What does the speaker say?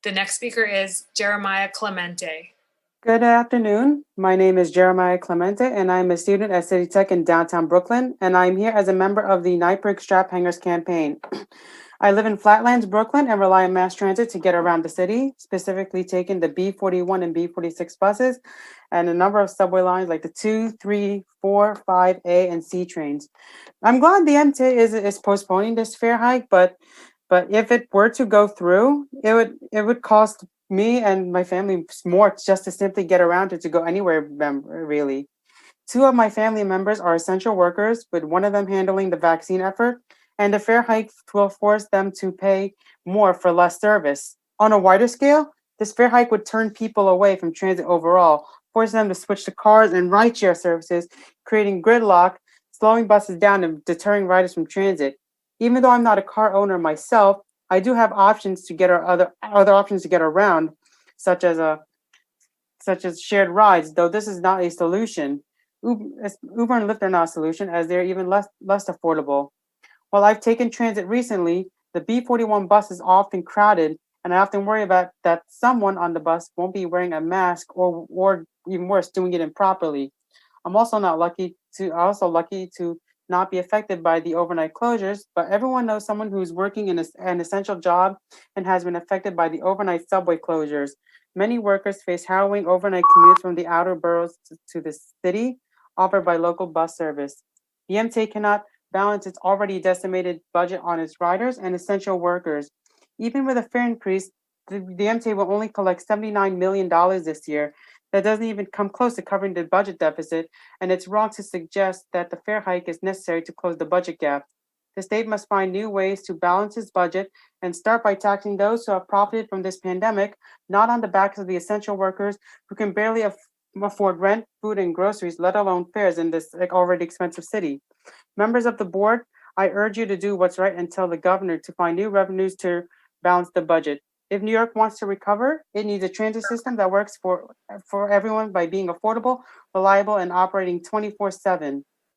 The next speaker is Jeremiah Clemente. Good afternoon. My name is Jeremiah Clemente, and I'm a student at City Tech in downtown Brooklyn, and I'm here as a member of the Nightbreak Strap Hangers campaign. I live in Flatlands, Brooklyn, and rely on mass transit to get around the city, specifically taking the B41 and B46 buses and a number of subway lines like the 2, 3, 4, 5A, and C trains. I'm glad the MTA is postponing this fare hike, but if it were to go through, it would cost me and my family more just to simply get around it to go anywhere, really. Two of my family members are essential workers, with one of them handling the vaccine effort, and the fare hike will force them to pay more for less service. On a wider scale, this fare hike would turn people away from transit overall, forcing them to switch to cars and rideshare services, creating gridlock, slowing buses down and deterring riders from transit. Even though I'm not a car owner myself, I do have options to get other options to get around, such as shared rides. Though this is not a solution. Uber and Lyft are not a solution, as they're even less affordable. While I've taken transit recently, the B41 bus is often crowded, and I often worry about that someone on the bus won't be wearing a mask or even worse, doing it improperly. I'm also not lucky to also lucky to not be affected by the overnight closures, but everyone knows someone who's working in an essential job and has been affected by the overnight subway closures. Many workers face harrowing overnight commutes from the outer boroughs to the city, offered by local bus service. The MTA cannot balance its already decimated budget on its riders and essential workers. Even with a fare increase, the MTA will only collect $79 million this year. That doesn't even come close to covering the budget deficit, and it's wrong to suggest that the fare hike is necessary to close the budget gap. The state must find new ways to balance its budget and start by taxing those who have profited from this pandemic, not on the backs of the essential workers who can barely afford rent, food, and groceries, let alone fares in this already expensive city. Members of the board, I urge you to do what's right and tell the governor to find new revenues to balance the budget. If New York wants to recover, it needs a transit system that works for everyone by being affordable, reliable, and operating 24/7.